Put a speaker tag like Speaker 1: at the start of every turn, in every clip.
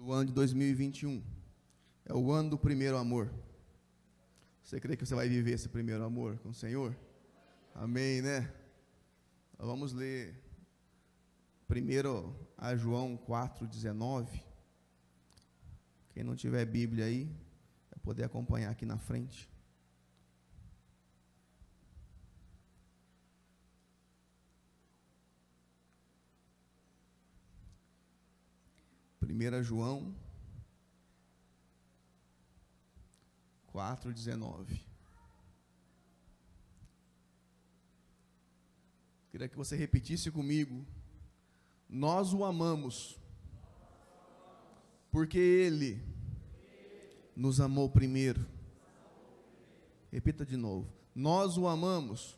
Speaker 1: do ano de 2021. É o ano do primeiro amor. Você crê que você vai viver esse primeiro amor com o Senhor? Amém, né? Então, vamos ler primeiro a João 4,19. Quem não tiver Bíblia aí, vai poder acompanhar aqui na frente. Primeira João 4,19. Queria que você repetisse comigo. Nós o amamos, porque Ele nos amou primeiro. Repita de novo. Nós o amamos,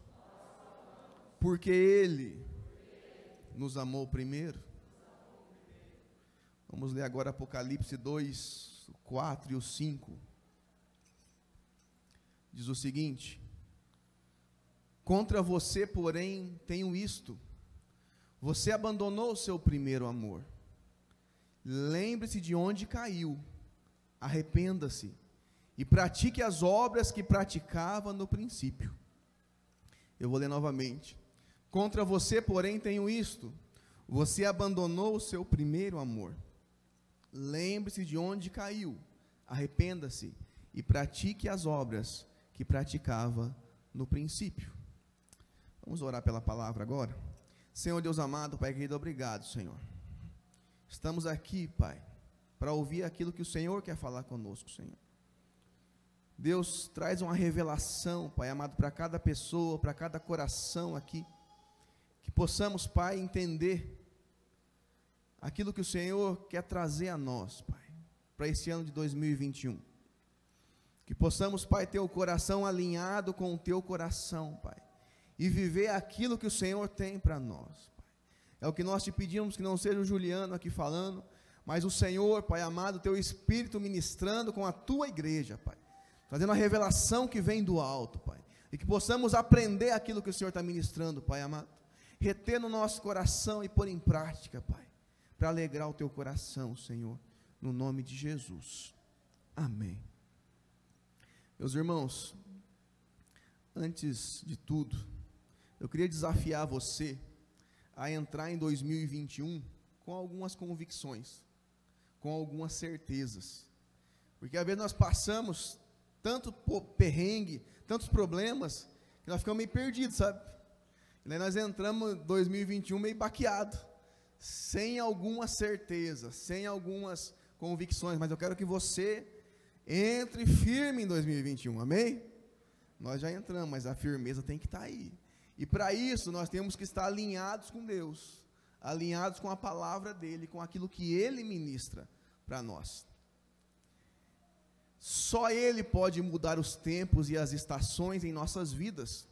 Speaker 1: porque Ele nos amou primeiro. Vamos ler agora Apocalipse 2, 4 e o 5. Diz o seguinte: contra você, porém, tenho isto: você abandonou o seu primeiro amor. Lembre-se de onde caiu, arrependa-se e pratique as obras que praticava no princípio. Eu vou ler novamente. Contra você, porém, tenho isto: você abandonou o seu primeiro amor. Lembre-se de onde caiu, arrependa-se e pratique as obras que praticava no princípio. Vamos orar pela palavra agora. Senhor Deus amado, Pai querido, obrigado, Senhor. Estamos aqui, Pai, para ouvir aquilo que o Senhor quer falar conosco, Senhor. Deus, traz uma revelação, Pai amado, para cada pessoa, para cada coração aqui, que possamos, Pai, entender aquilo que o Senhor quer trazer a nós, Pai, para esse ano de 2021. Que possamos, Pai, ter o coração alinhado com o Teu coração, Pai, e viver aquilo que o Senhor tem para nós, Pai. É o que nós te pedimos, que não seja o Juliano aqui falando, mas o Senhor, Pai amado, Teu Espírito ministrando com a Tua igreja, Pai, trazendo a revelação que vem do alto, Pai, e que possamos aprender aquilo que o Senhor está ministrando, Pai amado, reter no nosso coração e pôr em prática, Pai, para alegrar o Teu coração, Senhor, no nome de Jesus, amém. Meus irmãos, antes de tudo, eu queria desafiar você a entrar em 2021 com algumas convicções, com algumas certezas, porque às vezes nós passamos tanto perrengue, tantos problemas, que nós ficamos meio perdidos, sabe? E daí nós entramos em 2021 meio baqueado, sem alguma certeza, sem algumas convicções, mas eu quero que você entre firme em 2021, amém? Nós já entramos, mas a firmeza tem que estar aí, e para isso nós temos que estar alinhados com Deus, alinhados com a palavra dEle, com aquilo que Ele ministra para nós. Só Ele pode mudar os tempos e as estações em nossas vidas.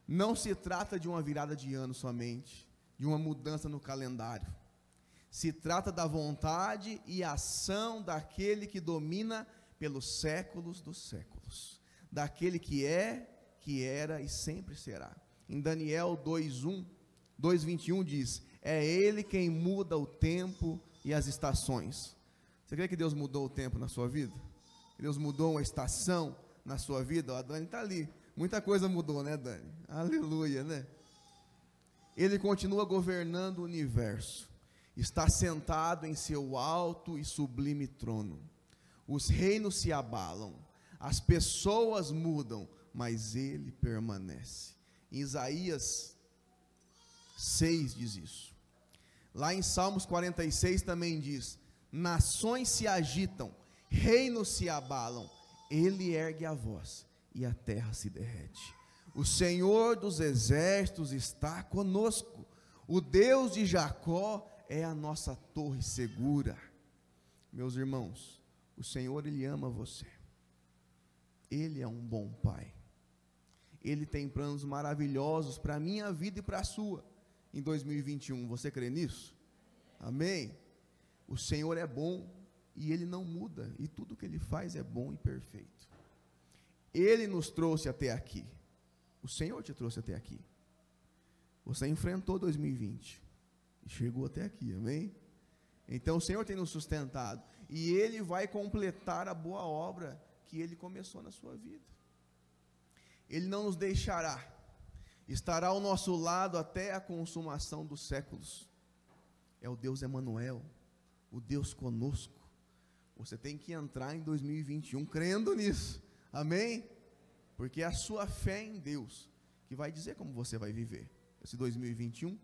Speaker 1: Não se trata de uma virada de ano somente, de uma mudança no calendário. Se trata da vontade e ação daquele que domina pelos séculos dos séculos, daquele que é, que era e sempre será. Em Daniel 2:21 diz: é Ele quem muda o tempo e as estações. Você crê que Deus mudou o tempo na sua vida? Deus mudou uma estação na sua vida? A Dani está ali, muita coisa mudou, né, Dani? Aleluia, né? Ele continua governando o universo, está sentado em seu alto e sublime trono. Os reinos se abalam, as pessoas mudam, mas Ele permanece. Em Isaías 6 diz isso. Lá em Salmos 46 também diz: nações se agitam, reinos se abalam, Ele ergue a voz e a terra se derrete. O Senhor dos exércitos está conosco, o Deus de Jacó é a nossa torre segura. Meus irmãos, o Senhor, Ele ama você, Ele é um bom Pai, Ele tem planos maravilhosos para a minha vida e para a sua, em 2021, você crê nisso? Amém? O Senhor é bom, e Ele não muda, e tudo que Ele faz é bom e perfeito. Ele nos trouxe até aqui, o Senhor te trouxe até aqui, você enfrentou 2020, e chegou até aqui, amém? Então o Senhor tem nos sustentado, e Ele vai completar a boa obra que Ele começou na sua vida. Ele não nos deixará, estará ao nosso lado até a consumação dos séculos. É o Deus Emanuel, o Deus conosco. Você tem que entrar em 2021 crendo nisso, amém? Porque é a sua fé em Deus que vai dizer como você vai viver esse 2021.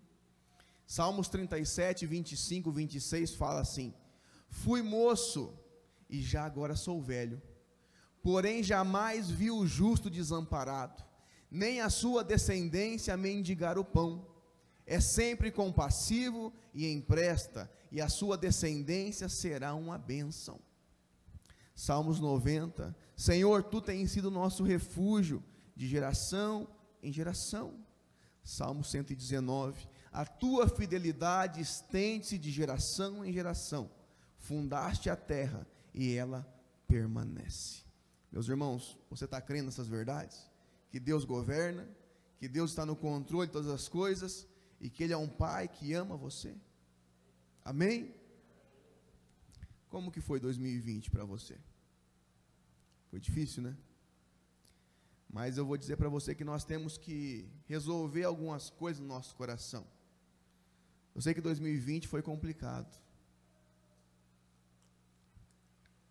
Speaker 1: Salmos 37, 25, 26 fala assim: fui moço e já agora sou velho, porém jamais vi o justo desamparado, nem a sua descendência mendigar o pão. É sempre compassivo e empresta, e a sua descendência será uma bênção. Salmos 90, Senhor, Tu tens sido nosso refúgio, de geração em geração. Salmo 119, a Tua fidelidade estende-se de geração em geração, fundaste a terra e ela permanece. Meus irmãos, você está crendo nessas verdades? Que Deus governa, que Deus está no controle de todas as coisas, e que Ele é um Pai que ama você? Amém? Como que foi 2020 para você? Foi difícil, né? Mas eu vou dizer para você que nós temos que resolver algumas coisas no nosso coração. Eu sei que 2020 foi complicado.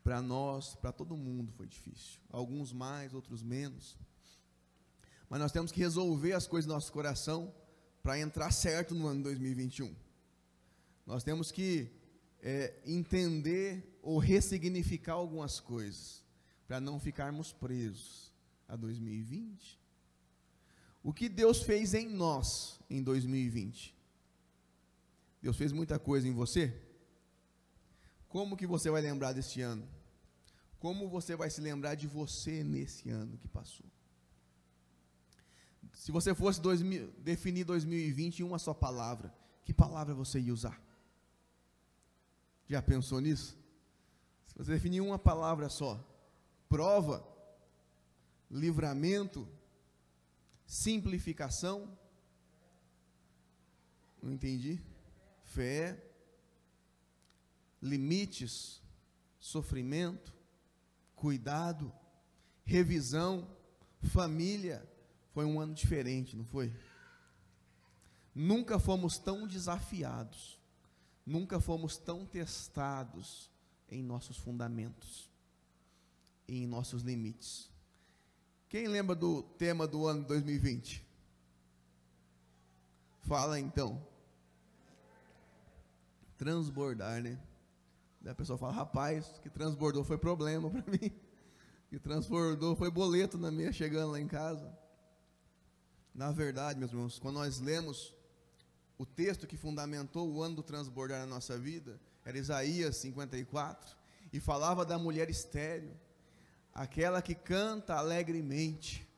Speaker 1: Para nós, para todo mundo foi difícil. Alguns mais, outros menos. Mas nós temos que resolver as coisas no nosso coração para entrar certo no ano 2021. Nós temos que entender ou ressignificar algumas coisas, para não ficarmos presos a 2020. O que Deus fez em nós em 2020? Deus fez muita coisa em você? Como que você vai lembrar desse ano? Como você vai se lembrar de você nesse ano que passou? Se você fosse definir 2020 em uma só palavra, que palavra você ia usar? Já pensou nisso? Se você definir uma palavra só: prova, livramento, simplificação. Não entendi. Fé, limites, sofrimento, cuidado, revisão, família. Foi um ano diferente, não foi? Nunca fomos tão desafiados, nunca fomos tão testados em nossos fundamentos, em nossos limites. Quem lembra do tema do ano 2020? Fala então. Transbordar, né? Daí a pessoa fala: rapaz, que transbordou foi problema para mim, que transbordou foi boleto na minha chegando lá em casa. Na verdade, meus irmãos, quando nós lemos o texto que fundamentou o ano do transbordar na nossa vida, era Isaías 54, e falava da mulher estéril, aquela que canta alegremente.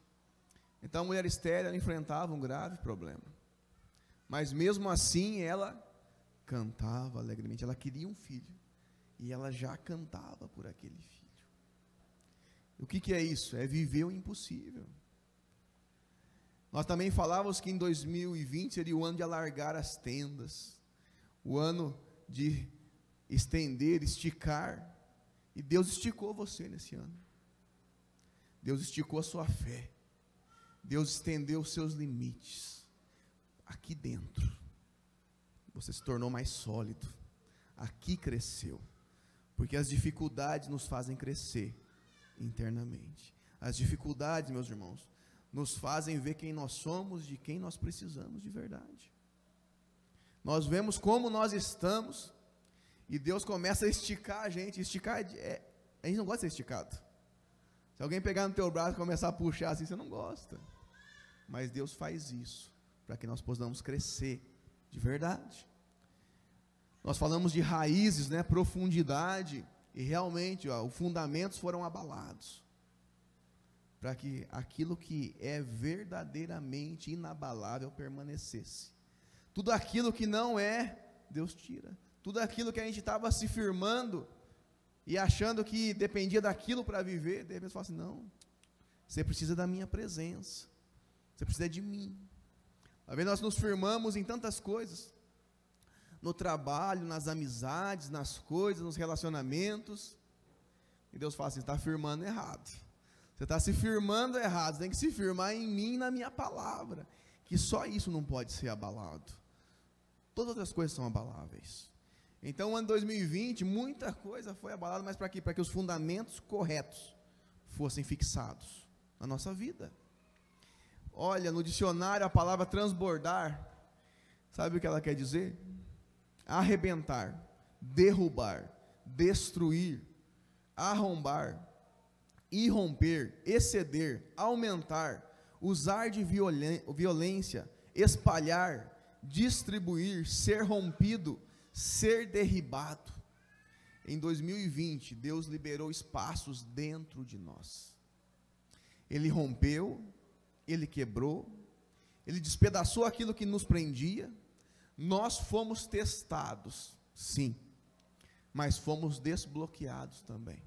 Speaker 1: Então a mulher estéril, ela enfrentava um grave problema, mas mesmo assim ela cantava alegremente. Ela queria um filho, e ela já cantava por aquele filho. O que é isso? É viver o impossível. Nós também falávamos que em 2020 seria o ano de alargar as tendas, o ano de estender, esticar, e Deus esticou você nesse ano. Deus esticou a sua fé, Deus estendeu os seus limites. Aqui dentro, você se tornou mais sólido, aqui cresceu, porque as dificuldades nos fazem crescer internamente. As dificuldades, meus irmãos, nos fazem ver quem nós somos, de quem nós precisamos de verdade. Nós vemos como nós estamos, e Deus começa a esticar a gente. Esticar, a gente não gosta de ser esticado. Se alguém pegar no teu braço e começar a puxar assim, você não gosta. Mas Deus faz isso, para que nós possamos crescer de verdade. Nós falamos de raízes, né, profundidade, e realmente os fundamentos foram abalados, para que aquilo que é verdadeiramente inabalável permanecesse. Tudo aquilo que não é, Deus tira. Tudo aquilo que a gente estava se firmando e achando que dependia daquilo para viver, de repente fala assim: não, você precisa da minha presença, você precisa de mim. Às vezes nós nos firmamos em tantas coisas, no trabalho, nas amizades, nas coisas, nos relacionamentos. E Deus fala assim: você está firmando errado. Você está se firmando errado, você tem que se firmar em mim e na minha palavra. Que só isso não pode ser abalado. Todas as outras coisas são abaláveis. Então, o ano 2020, muita coisa foi abalada, mas para quê? Para que os fundamentos corretos fossem fixados na nossa vida. Olha, no dicionário a palavra transbordar, sabe o que ela quer dizer? Arrebentar, derrubar, destruir, arrombar, irromper, exceder, aumentar, usar de violência, espalhar, distribuir, ser rompido, ser derribado. Em 2020, Deus liberou espaços dentro de nós. Ele rompeu, Ele quebrou, Ele despedaçou aquilo que nos prendia. Nós fomos testados, sim, mas fomos desbloqueados também.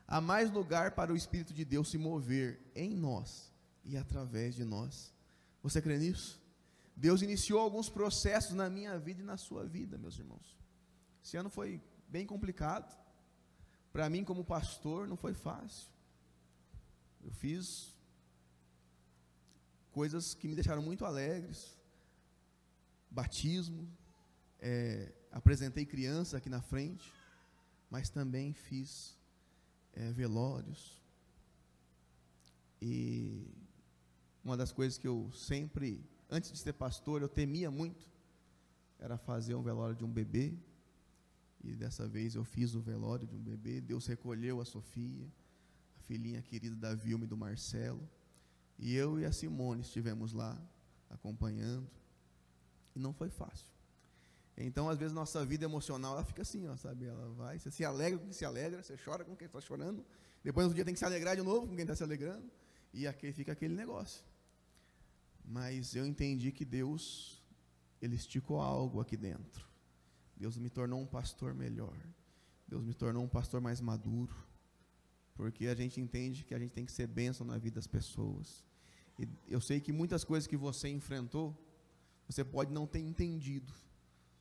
Speaker 1: Há mais lugar para o Espírito de Deus se mover em nós e através de nós. Você crê nisso? Deus iniciou alguns processos na minha vida e na sua vida, meus irmãos. Esse ano foi bem complicado. Para mim, como pastor, não foi fácil. Eu fiz coisas que me deixaram muito alegres. Batismo, apresentei criança aqui na frente, mas também fiz velórios. E uma das coisas que eu sempre, antes de ser pastor, eu temia muito, era fazer um velório de um bebê. E dessa vez eu fiz o velório de um bebê. Deus recolheu a Sofia, a filhinha querida da Vilma e do Marcelo, e eu e a Simone estivemos lá acompanhando, e não foi fácil. Então, às vezes, nossa vida emocional, ela fica assim, ó, sabe? Ela vai, você se alegra com quem se alegra, você chora com quem está chorando, depois no dia tem que se alegrar de novo com quem está se alegrando, e aqui fica aquele negócio. Mas eu entendi que Deus, Ele esticou algo aqui dentro. Deus me tornou um pastor melhor. Deus me tornou um pastor mais maduro, porque a gente entende que a gente tem que ser bênção na vida das pessoas. E eu sei que muitas coisas que você enfrentou, você pode não ter entendido,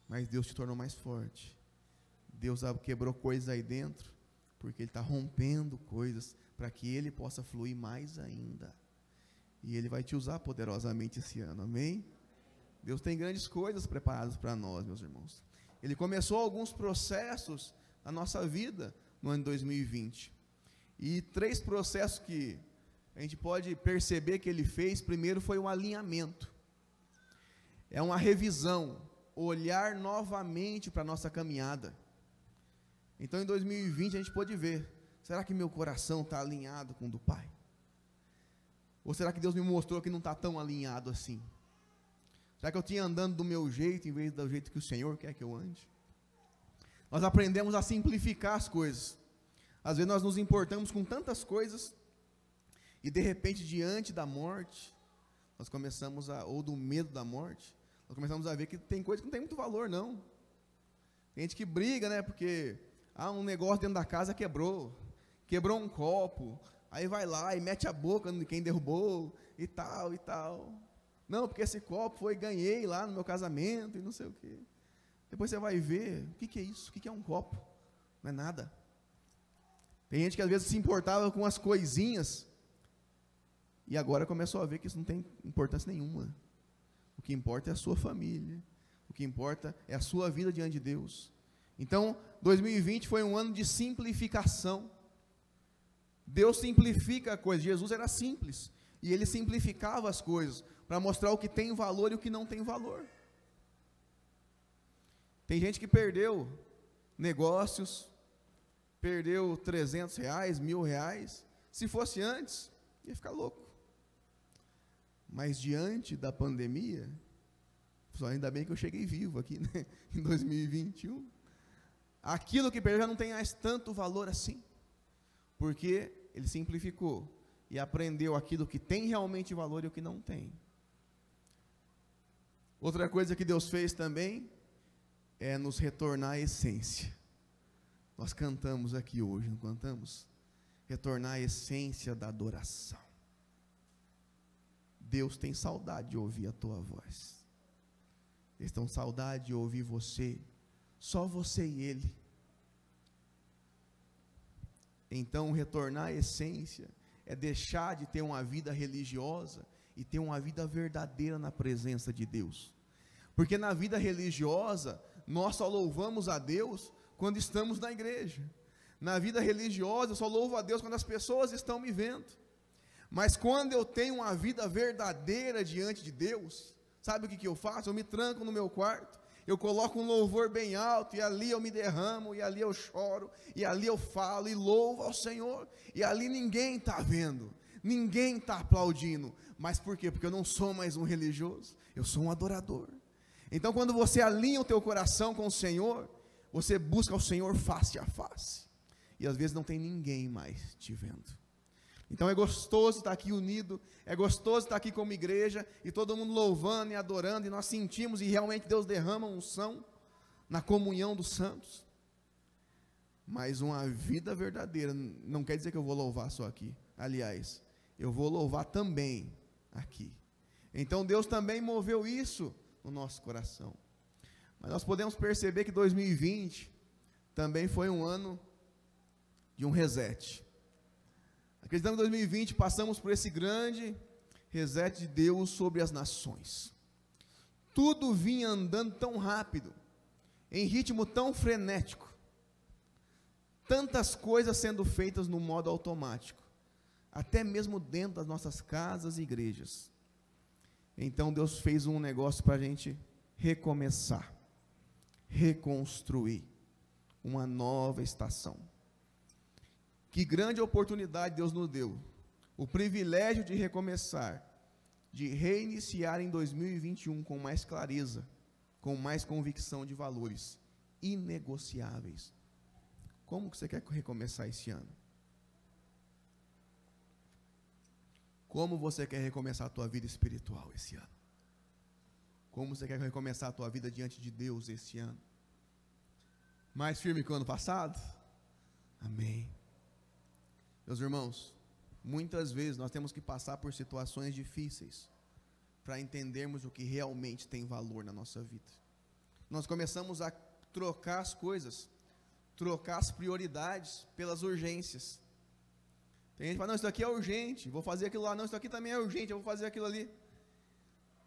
Speaker 1: mas Deus te tornou mais forte. Deus quebrou coisas aí dentro, porque Ele está rompendo coisas, para que Ele possa fluir mais ainda. E Ele vai te usar poderosamente esse ano, amém? Deus tem grandes coisas preparadas para nós, meus irmãos. Ele começou alguns processos na nossa vida no ano 2020. E 3 processos que a gente pode perceber que Ele fez. Primeiro foi um alinhamento. É uma revisão, olhar novamente para a nossa caminhada. Então, em 2020, a gente pôde ver, será que meu coração está alinhado com o do Pai? Ou será que Deus me mostrou que não está tão alinhado assim? Será que eu tinha andando do meu jeito, em vez do jeito que o Senhor quer que eu ande? Nós aprendemos a simplificar as coisas. Às vezes nós nos importamos com tantas coisas, e de repente, diante da morte, nós começamos ou do medo da morte, nós começamos a ver que tem coisa que não tem muito valor, não. Tem gente que briga, né, porque um negócio dentro da casa quebrou um copo, aí vai lá e mete a boca de quem derrubou, e tal, e tal. Não, porque esse copo ganhei lá no meu casamento, e não sei o quê. Depois você vai ver, o que é isso? O que é um copo? Não é nada. Tem gente que às vezes se importava com as coisinhas, e agora começou a ver que isso não tem importância nenhuma. O que importa é a sua família, o que importa é a sua vida diante de Deus. Então, 2020 foi um ano de simplificação. Deus simplifica a coisa. Jesus era simples, e Ele simplificava as coisas, para mostrar o que tem valor e o que não tem valor. Tem gente que perdeu negócios, perdeu R$300, R$1.000, se fosse antes, ia ficar louco. Mas diante da pandemia, só ainda bem que eu cheguei vivo aqui, né, em 2021, aquilo que perdeu já não tem mais tanto valor assim, porque Ele simplificou e aprendeu aquilo que tem realmente valor e o que não tem. Outra coisa que Deus fez também é nos retornar à essência. Nós cantamos aqui hoje, não cantamos? Retornar à essência da adoração. Deus tem saudade de ouvir a tua voz. Eles estão com saudade de ouvir você, só você e Ele. Então, retornar à essência é deixar de ter uma vida religiosa e ter uma vida verdadeira na presença de Deus. Porque na vida religiosa, nós só louvamos a Deus quando estamos na igreja. Na vida religiosa, eu só louvo a Deus quando as pessoas estão me vendo. Mas quando eu tenho uma vida verdadeira diante de Deus, sabe o que eu faço? Eu me tranco no meu quarto, eu coloco um louvor bem alto, e ali eu me derramo, e ali eu choro, e ali eu falo, e louvo ao Senhor, e ali ninguém está vendo, ninguém está aplaudindo. Mas por quê? Porque eu não sou mais um religioso, eu sou um adorador. Então, quando você alinha o teu coração com o Senhor, você busca o Senhor face a face, e às vezes não tem ninguém mais te vendo. Então é gostoso estar aqui unido, é gostoso estar aqui como igreja, e todo mundo louvando e adorando, e nós sentimos, e realmente Deus derrama unção na comunhão dos santos. Mas uma vida verdadeira, não quer dizer que eu vou louvar só aqui, aliás, eu vou louvar também aqui. Então Deus também moveu isso no nosso coração. Mas nós podemos perceber que 2020 também foi um ano de um reset. Acreditamos que em 2020 passamos por esse grande reset de Deus sobre as nações. Tudo vinha andando tão rápido, em ritmo tão frenético, tantas coisas sendo feitas no modo automático, até mesmo dentro das nossas casas e igrejas. Então Deus fez um negócio para a gente recomeçar, reconstruir uma nova estação. Que grande oportunidade Deus nos deu, o privilégio de recomeçar, de reiniciar em 2021 com mais clareza, com mais convicção de valores inegociáveis. Como que você quer recomeçar esse ano? Como você quer recomeçar a tua vida espiritual esse ano? Como você quer recomeçar a tua vida diante de Deus esse ano? Mais firme que o ano passado? Amém. Meus irmãos, muitas vezes nós temos que passar por situações difíceis para entendermos o que realmente tem valor na nossa vida. Nós começamos a trocar as coisas, trocar as prioridades pelas urgências. Tem gente que fala, não, isso aqui é urgente, vou fazer aquilo lá, não, isso aqui também é urgente, eu vou fazer aquilo ali.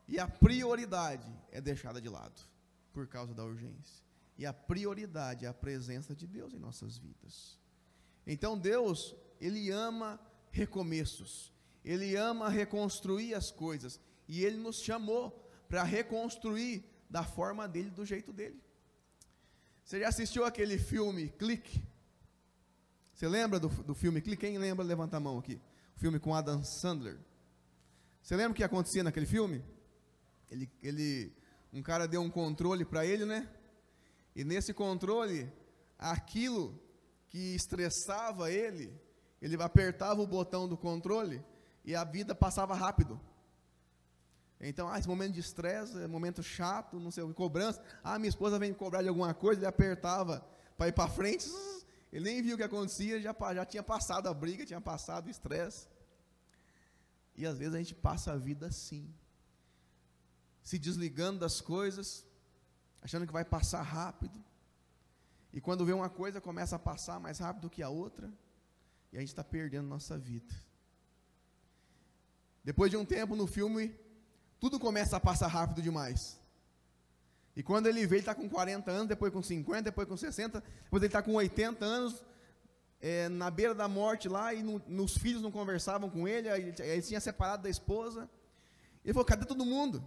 Speaker 1: E a prioridade é deixada de lado, por causa da urgência. E a prioridade é a presença de Deus em nossas vidas. Então Deus, Ele ama recomeços, Ele ama reconstruir as coisas, e Ele nos chamou para reconstruir da forma dEle, do jeito dEle. Você já assistiu aquele filme Clique? Você lembra do filme Clique? Quem lembra, levanta a mão aqui. O filme com Adam Sandler. Você lembra o que acontecia naquele filme? Um cara deu um controle para ele, né? E nesse controle, aquilo que estressava ele apertava o botão do controle e a vida passava rápido. Então, esse momento de estresse, momento chato, não sei o que, cobrança. Minha esposa vem me cobrar de alguma coisa, ele apertava para ir para frente, ele nem viu o que acontecia, já tinha passado a briga, tinha passado o estresse. E às vezes a gente passa a vida assim, se desligando das coisas, achando que vai passar rápido. E quando vê uma coisa, começa a passar mais rápido que a outra, e a gente está perdendo nossa vida. Depois de um tempo no filme, tudo começa a passar rápido demais. E quando ele vê, ele está com 40 anos, depois com 50, depois com 60, depois ele está com 80 anos, na beira da morte lá, e os filhos não conversavam com ele, ele tinha separado da esposa. Ele falou, cadê todo mundo?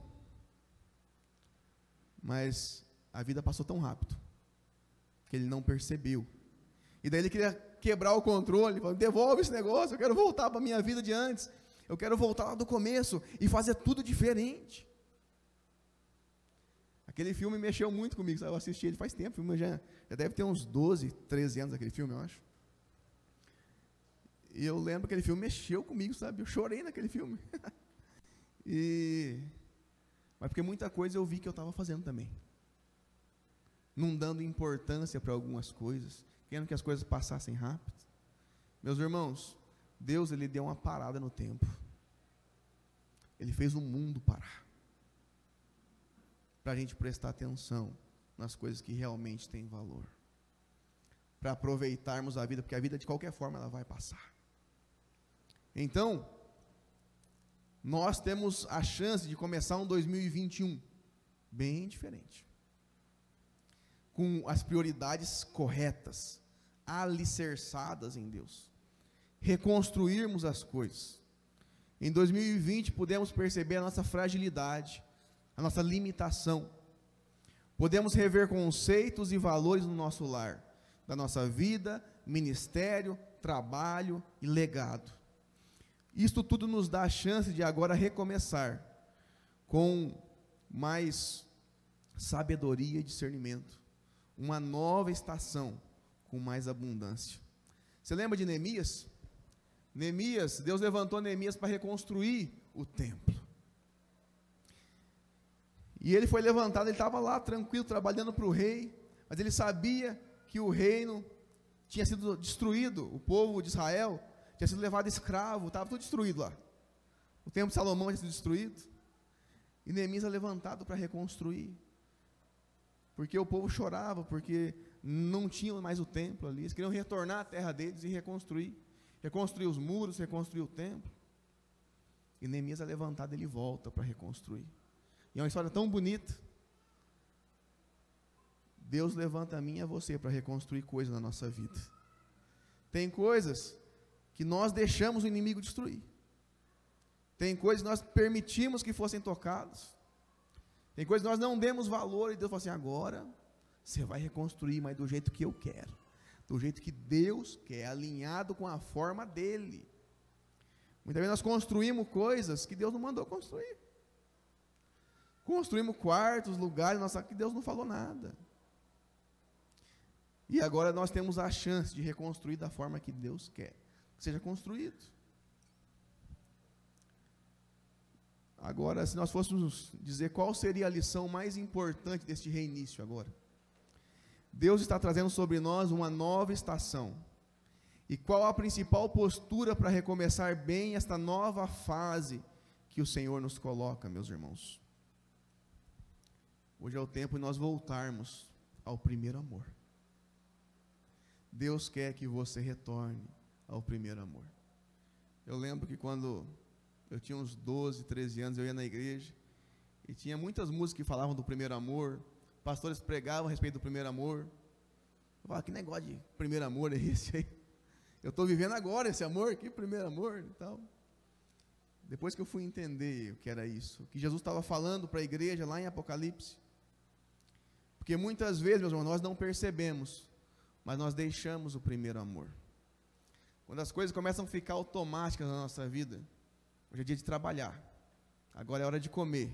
Speaker 1: Mas a vida passou tão rápido, que ele não percebeu. E daí ele queria quebrar o controle, falou, devolve esse negócio, eu quero voltar para a minha vida de antes, eu quero voltar lá do começo, e fazer tudo diferente. Aquele filme mexeu muito comigo, sabe? Eu assisti ele faz tempo, o filme já deve ter uns 12, 13 anos, aquele filme, eu acho. E eu lembro que aquele filme mexeu comigo, sabe? Eu chorei naquele filme. Mas porque muita coisa eu vi que eu estava fazendo também. Não dando importância para algumas coisas, querendo que as coisas passassem rápido. Meus irmãos, Deus, Ele deu uma parada no tempo. Ele fez o mundo parar, para a gente prestar atenção nas coisas que realmente têm valor, para aproveitarmos a vida, porque a vida de qualquer forma ela vai passar. Então, nós temos a chance de começar um 2021 bem diferente, com as prioridades corretas, alicerçadas em Deus, reconstruirmos as coisas. Em 2020 pudemos perceber a nossa fragilidade, a nossa limitação, podemos rever conceitos e valores no nosso lar, da nossa vida, ministério, trabalho e legado. Isto tudo nos dá a chance de agora recomeçar com mais sabedoria e discernimento, uma nova estação com mais abundância. Você lembra de Neemias? Neemias, Deus levantou Neemias para reconstruir o templo. E ele foi levantado, ele estava lá tranquilo, trabalhando para o rei, mas ele sabia que o reino tinha sido destruído, o povo de Israel tinha sido levado escravo, estava tudo destruído lá. O templo de Salomão tinha sido destruído, e Neemias é levantado para reconstruir, porque o povo chorava, porque não tinham mais o templo ali, eles queriam retornar à terra deles e reconstruir os muros, reconstruir o templo. E Neemias é levantado, ele volta para reconstruir. E é uma história tão bonita. Deus levanta a mim e a você para reconstruir coisas na nossa vida. Tem coisas que nós deixamos o inimigo destruir. Tem coisas que nós permitimos que fossem tocadas. Tem coisas que nós não demos valor, e Deus fala assim: agora você vai reconstruir, mas do jeito que eu quero, do jeito que Deus quer, alinhado com a forma dele. Muitas vezes nós construímos coisas que Deus não mandou construir. Construímos quartos, lugares, que Deus não falou nada. E agora nós temos a chance de reconstruir da forma que Deus quer que seja construído. Agora, se nós fôssemos dizer qual seria a lição mais importante deste reinício agora, Deus está trazendo sobre nós uma nova estação. E qual a principal postura para recomeçar bem esta nova fase que o Senhor nos coloca, meus irmãos? Hoje é o tempo de nós voltarmos ao primeiro amor. Deus quer que você retorne ao primeiro amor. Eu lembro que quando eu tinha uns 12, 13 anos, eu ia na igreja, e tinha muitas músicas que falavam do primeiro amor, pastores pregavam a respeito do primeiro amor. Eu falava: que negócio de primeiro amor é esse aí? Eu estou vivendo agora esse amor, que primeiro amor e tal. Depois que eu fui entender o que era isso, o que Jesus estava falando para a igreja lá em Apocalipse, porque muitas vezes, meus irmãos, nós não percebemos, mas nós deixamos o primeiro amor. Quando as coisas começam a ficar automáticas na nossa vida, hoje é dia de trabalhar, agora é hora de comer,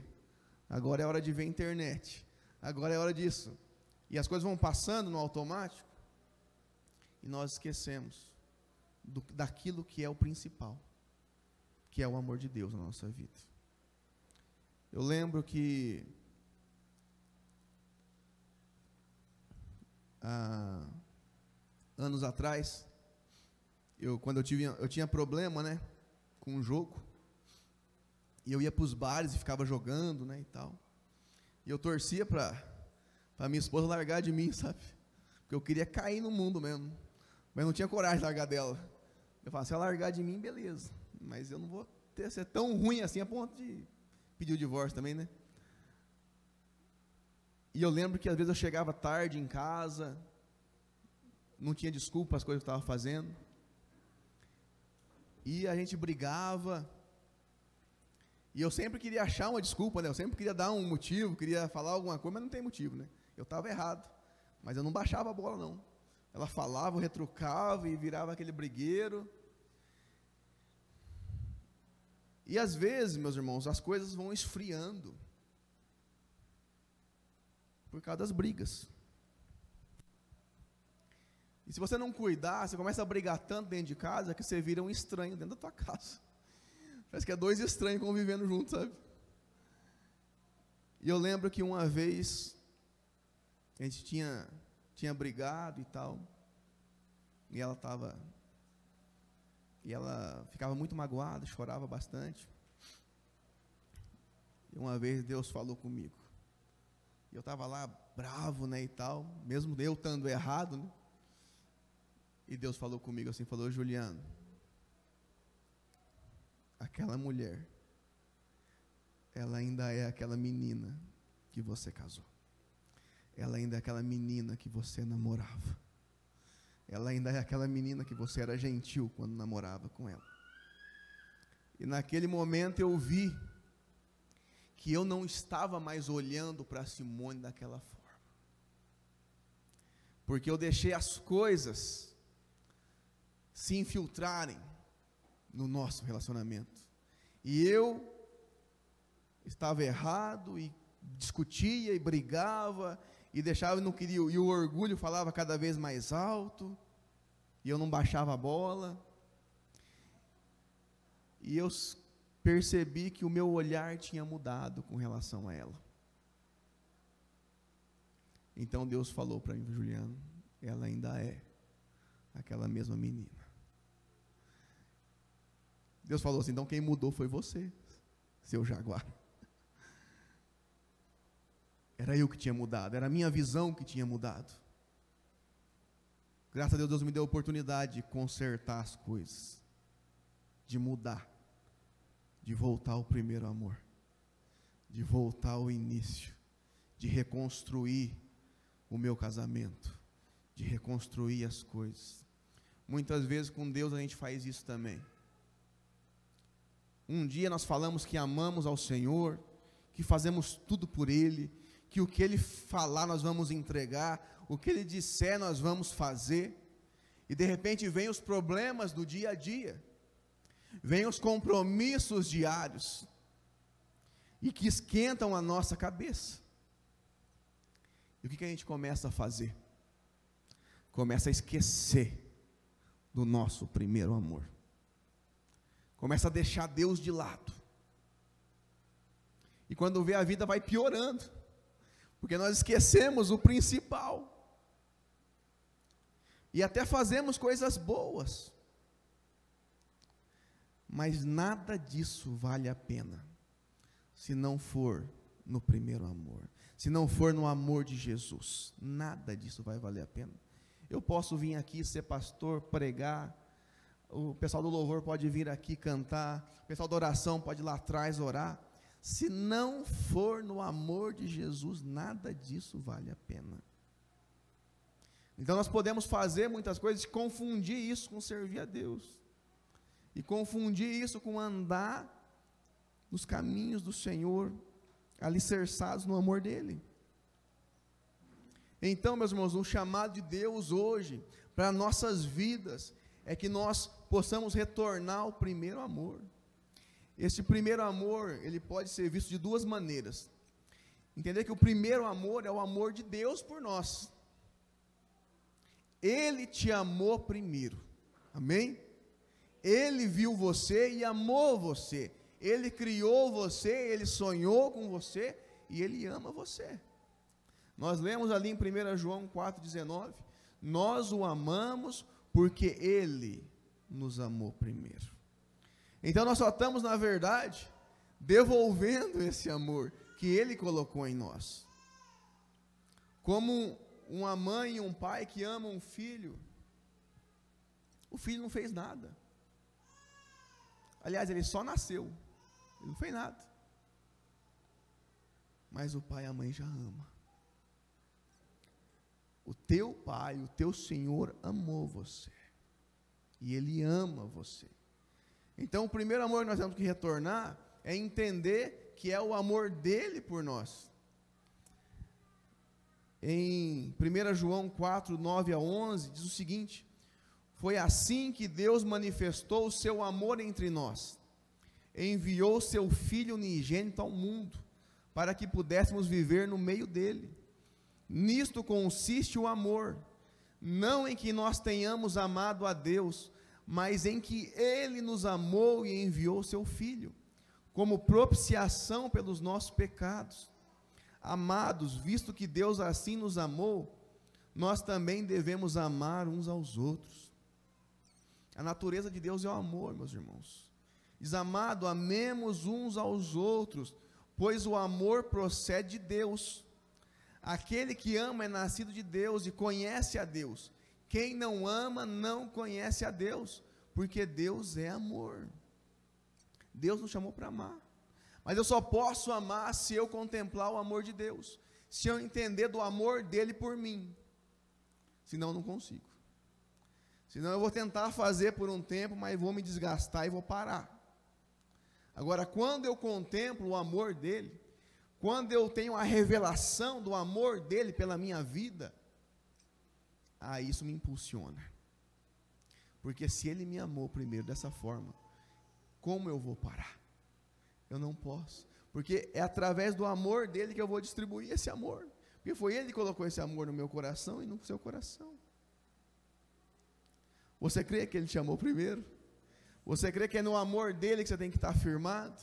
Speaker 1: agora é hora de ver internet, agora é hora disso, e as coisas vão passando no automático, e nós esquecemos daquilo que é o principal, que é o amor de Deus na nossa vida. Eu lembro que anos atrás, quando eu tinha problema, né, com o jogo, e eu ia para os bares e ficava jogando, né, e tal, e eu torcia para minha esposa largar de mim, sabe, porque eu queria cair no mundo mesmo, mas não tinha coragem de largar dela. Eu falava: se ela largar de mim, beleza, mas eu não vou ser tão ruim assim a ponto de pedir o divórcio também, né. E eu lembro que às vezes eu chegava tarde em casa, não tinha desculpa para as coisas que eu estava fazendo, e a gente brigava, e eu sempre queria achar uma desculpa, né? Eu sempre queria dar um motivo, queria falar alguma coisa, mas não tem motivo, né? Eu estava errado, mas eu não baixava a bola não. Ela falava, eu retrucava e virava aquele brigueiro. E às vezes, meus irmãos, as coisas vão esfriando por causa das brigas. E se você não cuidar, você começa a brigar tanto dentro de casa que você vira um estranho dentro da tua casa. Parece que é dois estranhos convivendo juntos, sabe? E eu lembro que uma vez a gente tinha brigado e tal, e ela ficava muito magoada, chorava bastante. E uma vez Deus falou comigo: E eu estava lá bravo, né, e tal, mesmo eu estando errado, né? E Deus falou comigo assim, falou: Juliano, aquela mulher, ela ainda é aquela menina que você casou. Ela ainda é aquela menina que você namorava. Ela ainda é aquela menina que você era gentil quando namorava com ela. E naquele momento eu vi que eu não estava mais olhando para Simone daquela forma. Porque eu deixei as coisas se infiltrarem no nosso relacionamento. E eu estava errado e discutia e brigava e deixava, não queria, e o orgulho falava cada vez mais alto, e eu não baixava a bola. E eu percebi que o meu olhar tinha mudado com relação a ela. Então Deus falou para mim: Juliano, ela ainda é aquela mesma menina. Deus falou assim: então quem mudou foi você, seu jaguar. Era eu que tinha mudado, era a minha visão que tinha mudado. Graças a Deus, Deus me deu a oportunidade de consertar as coisas, de mudar, de voltar ao primeiro amor, de voltar ao início, de reconstruir o meu casamento, de reconstruir as coisas. Muitas vezes com Deus a gente faz isso também. Um dia nós falamos que amamos ao Senhor, que fazemos tudo por Ele, que o que Ele falar nós vamos entregar, o que Ele disser nós vamos fazer, e de repente vem os problemas do dia a dia, vem os compromissos diários, e que esquentam a nossa cabeça. E o que a gente começa a fazer? Começa a esquecer do nosso primeiro amor, começa a deixar Deus de lado, e quando vê, a vida vai piorando, porque nós esquecemos o principal, e até fazemos coisas boas, mas nada disso vale a pena, se não for no primeiro amor, se não for no amor de Jesus. Nada disso vai valer a pena. Eu posso vir aqui ser pastor, pregar, o pessoal do louvor pode vir aqui cantar, o pessoal da oração pode ir lá atrás orar, se não for no amor de Jesus, nada disso vale a pena. Então nós podemos fazer muitas coisas e confundir isso com servir a Deus, e confundir isso com andar nos caminhos do Senhor, alicerçados no amor dEle. Então, meus irmãos, um chamado de Deus hoje, para nossas vidas, é que nós possamos retornar ao primeiro amor. Esse primeiro amor, ele pode ser visto de duas maneiras. Entender que o primeiro amor é o amor de Deus por nós. Ele te amou primeiro, amém? Ele viu você e amou você. Ele criou você, Ele sonhou com você e Ele ama você. Nós lemos ali em 1 João 4,19, nós o amamos porque Ele nos amou primeiro. Então nós só estamos, na verdade, devolvendo esse amor que Ele colocou em nós. Como uma mãe e um pai que amam um filho, o filho não fez nada. Aliás, ele só nasceu, ele não fez nada. Mas o pai e a mãe já amam. O teu pai, o teu Senhor amou você. E Ele ama você. Então o primeiro amor que nós temos que retornar é entender que é o amor dEle por nós. Em 1 João 4, 9 a 11, diz o seguinte: foi assim que Deus manifestou o seu amor entre nós. Enviou seu Filho unigênito ao mundo, para que pudéssemos viver no meio dele. Nisto consiste o amor, não em que nós tenhamos amado a Deus, mas em que Ele nos amou e enviou seu Filho, como propiciação pelos nossos pecados. Amados, visto que Deus assim nos amou, nós também devemos amar uns aos outros. A natureza de Deus é o amor, meus irmãos. Diz: amado, amemos uns aos outros, pois o amor procede de Deus. Aquele que ama é nascido de Deus e conhece a Deus. Quem não ama não conhece a Deus, porque Deus é amor. Deus nos chamou para amar. Mas eu só posso amar se eu contemplar o amor de Deus, se eu entender do amor dele por mim. Senão eu não consigo. Senão eu vou tentar fazer por um tempo, mas vou me desgastar e vou parar. Agora, quando eu contemplo o amor dele, quando eu tenho a revelação do amor dele pela minha vida, aí isso me impulsiona. Porque se ele me amou primeiro dessa forma, como eu vou parar? Eu não posso. Porque é através do amor dele que eu vou distribuir esse amor. Porque foi ele que colocou esse amor no meu coração e no seu coração. Você crê que ele te amou primeiro? Você crê que é no amor dele que você tem que estar firmado?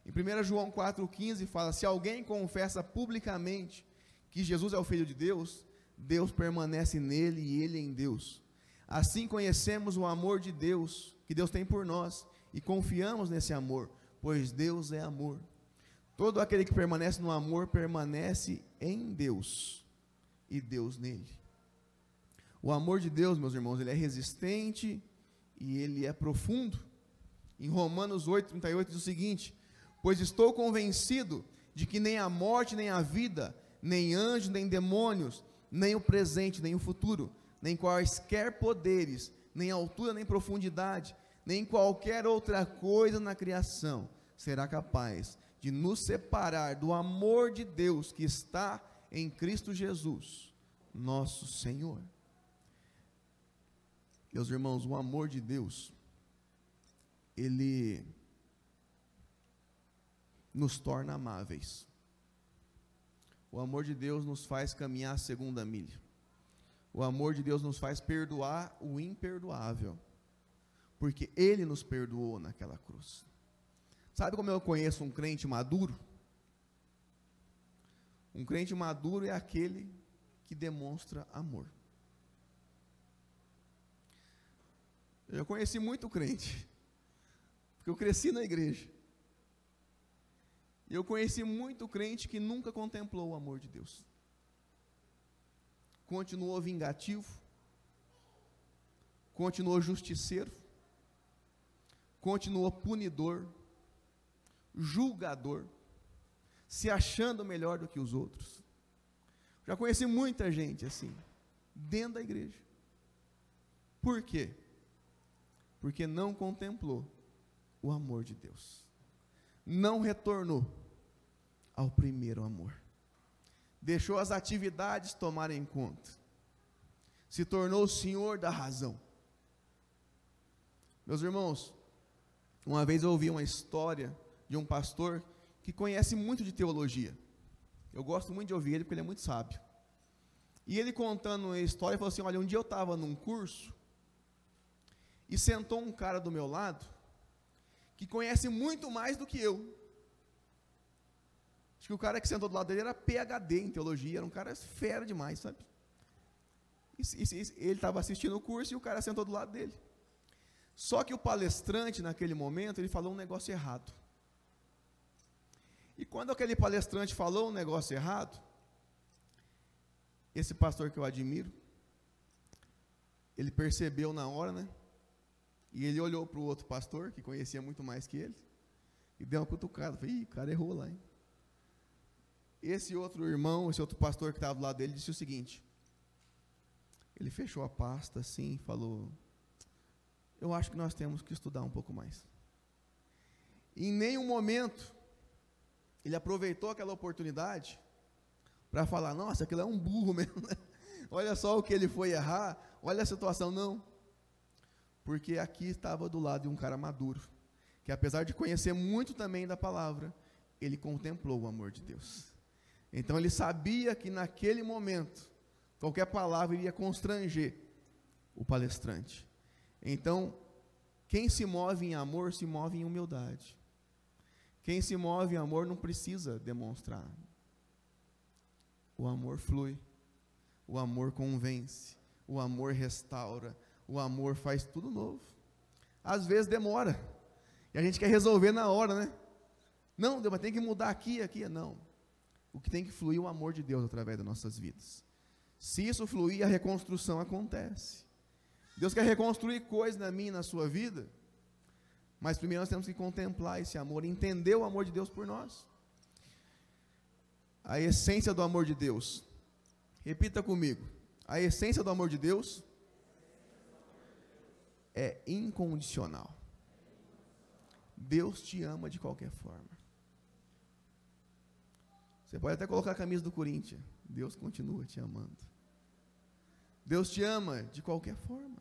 Speaker 1: Em 1 João 4,15 fala: se alguém confessa publicamente que Jesus é o Filho de Deus, Deus permanece nele e ele em Deus. Assim conhecemos o amor de Deus, que Deus tem por nós, e confiamos nesse amor, pois Deus é amor. Todo aquele que permanece no amor, permanece em Deus, e Deus nele. O amor de Deus, meus irmãos, ele é resistente, e ele é profundo. Em Romanos 8,38 diz o seguinte: pois estou convencido de que nem a morte, nem a vida, nem anjos, nem demônios, nem o presente, nem o futuro, nem quaisquer poderes, nem altura, nem profundidade, nem qualquer outra coisa na criação será capaz de nos separar do amor de Deus que está em Cristo Jesus, nosso Senhor. Meus irmãos, o amor de Deus, ele nos torna amáveis. O amor de Deus nos faz caminhar a segunda milha. O amor de Deus nos faz perdoar o imperdoável, porque ele nos perdoou naquela cruz. Sabe como eu conheço um crente maduro? Um crente maduro é aquele que demonstra amor. Eu já conheci muito crente, porque eu cresci na igreja. E eu conheci muito crente que nunca contemplou o amor de Deus. Continuou vingativo, continuou justiceiro, continuou punidor, julgador, se achando melhor do que os outros. Já conheci muita gente assim, dentro da igreja. Por quê? Porque não contemplou o amor de Deus. Não retornou ao primeiro amor. Deixou as atividades tomarem conta. Se tornou o senhor da razão. Meus irmãos, uma vez eu ouvi uma história de um pastor que conhece muito de teologia. Eu gosto muito de ouvir ele porque ele é muito sábio. E ele contando a história, falou assim: olha, um dia eu estava num curso e sentou um cara do meu lado que conhece muito mais do que eu. Acho que o cara que sentou do lado dele era PhD em teologia, era um cara fera demais, sabe? Ele estava assistindo o curso e o cara sentou do lado dele. Só que o palestrante, naquele momento, ele falou um negócio errado. E quando aquele palestrante falou um negócio errado, esse pastor que eu admiro, ele percebeu na hora, né? E ele olhou para o outro pastor, que conhecia muito mais que ele, e deu uma cutucada. Falei: ih, o cara errou lá, hein? Esse outro irmão, esse outro pastor que estava do lado dele, disse o seguinte: ele fechou a pasta assim e falou: eu acho que nós temos que estudar um pouco mais. Em nenhum momento ele aproveitou aquela oportunidade para falar: nossa, aquilo é um burro mesmo, né? Olha só o que ele foi errar, olha a situação. Não, porque aqui estava do lado de um cara maduro, que apesar de conhecer muito também da palavra, ele contemplou o amor de Deus. Então ele sabia que naquele momento, qualquer palavra iria constranger o palestrante. Então, quem se move em amor, se move em humildade. Quem se move em amor não precisa demonstrar. O amor flui, o amor convence, o amor restaura, o amor faz tudo novo. Às vezes demora, e a gente quer resolver na hora, né? Não, Deus, mas tem que mudar aqui, não. o que tem que fluir é o amor de Deus através das nossas vidas. Se isso fluir, a reconstrução acontece. Deus quer reconstruir coisas na minha e na sua vida, mas primeiro nós temos que contemplar esse amor, entender o amor de Deus por nós. A essência do amor de Deus. Repita comigo. A essência do amor de Deus é incondicional. Deus te ama de qualquer forma. Você pode até colocar a camisa do Corinthians. Deus continua te amando. Deus te ama de qualquer forma.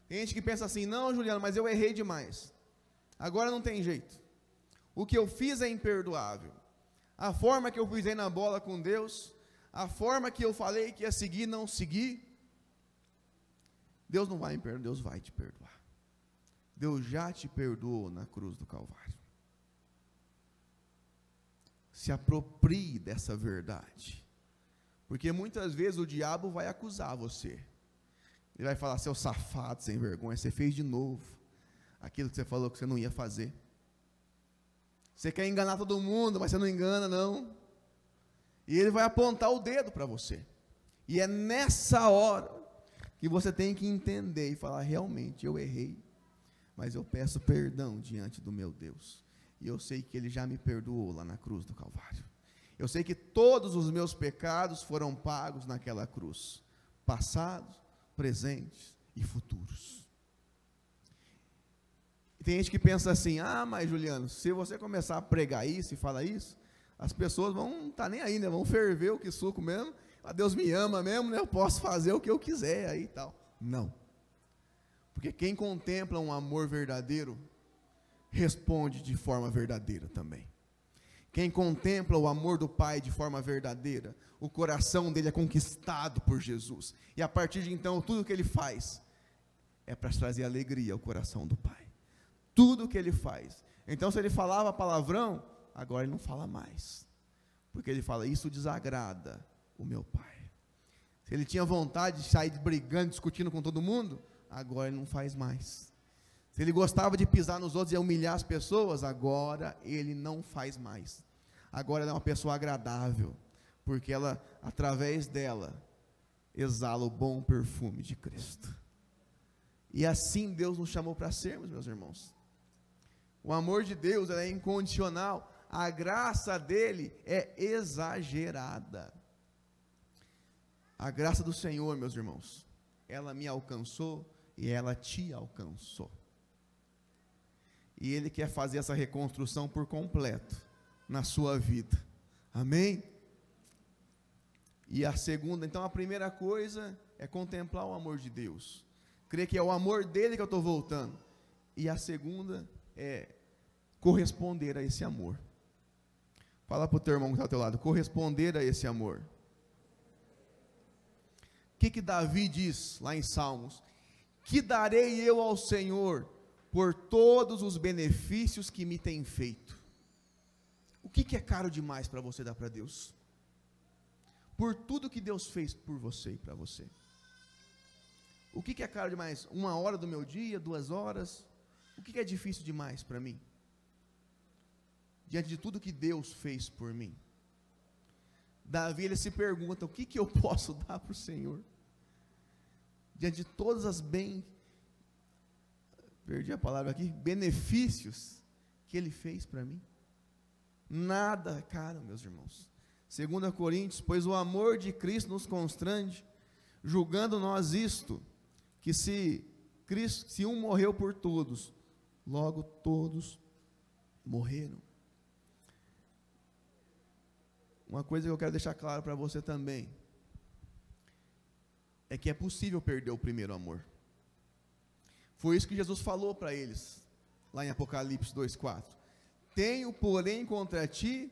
Speaker 1: Tem gente que pensa assim: não, Juliano, mas eu errei demais. Agora não tem jeito. O que eu fiz é imperdoável. A forma que eu pisei na bola com Deus, a forma que eu falei que ia seguir, não segui. Deus não vai me perdoar, Deus vai te perdoar. Deus já te perdoou na cruz do Calvário. Se aproprie dessa verdade. Porque muitas vezes o diabo vai acusar você. Ele vai falar: seu safado, sem vergonha, você fez de novo aquilo que você falou que você não ia fazer. Você quer enganar todo mundo, mas você não engana, não. E ele vai apontar o dedo para você. E é nessa hora que você tem que entender e falar: realmente, eu errei, mas eu peço perdão diante do meu Deus. E eu sei que Ele já me perdoou lá na cruz do Calvário. Eu sei que todos os meus pecados foram pagos naquela cruz. Passados, presentes e futuros. E tem gente que pensa assim: ah, mas Juliano, se você começar a pregar isso e falar isso, as pessoas vão estar nem aí, né? Vão ferver o que suco mesmo. Ah, Deus me ama mesmo, né? Eu posso fazer o que eu quiser aí e tal. Não. Porque quem contempla um amor verdadeiro, responde de forma verdadeira também. Quem contempla o amor do Pai de forma verdadeira, o coração dele é conquistado por Jesus. E a partir de então, tudo que ele faz é para trazer alegria ao coração do Pai. Tudo que ele faz. Então, se ele falava palavrão, agora ele não fala mais. Porque ele fala: isso desagrada o meu Pai. Se ele tinha vontade de sair brigando, discutindo com todo mundo, agora ele não faz mais. Se ele gostava de pisar nos outros e humilhar as pessoas, agora ele não faz mais. Agora ela é uma pessoa agradável, porque ela, através dela, exala o bom perfume de Cristo. E assim Deus nos chamou para sermos, meus irmãos. O amor de Deus é incondicional, a graça dele é exagerada. A graça do Senhor, meus irmãos, ela me alcançou e ela te alcançou. E Ele quer fazer essa reconstrução por completo na sua vida. Amém? E a segunda, então a primeira coisa é contemplar o amor de Deus. Crer que é o amor dele que eu estou voltando. E a segunda é corresponder a esse amor. Fala para o teu irmão que está ao teu lado: corresponder a esse amor. O que Davi diz lá em Salmos? Que darei eu ao Senhor por todos os benefícios que me tem feito. O que é caro demais para você dar para Deus? Por tudo que Deus fez por você e para você. O que é caro demais? 1 hora do meu dia, 2 horas? O que é difícil demais para mim? Diante de tudo que Deus fez por mim. Davi, ele se pergunta: o que eu posso dar para o Senhor? Diante de todas as perdi a palavra aqui, benefícios que Ele fez para mim. Nada é caro, meus irmãos. 2 Coríntios: pois o amor de Cristo nos constrange, julgando nós isto, que se um morreu por todos, logo todos morreram. Uma coisa que eu quero deixar claro para você também, é que é possível perder o primeiro amor. Foi isso que Jesus falou para eles, lá em Apocalipse 2,4. Tenho, porém, contra ti,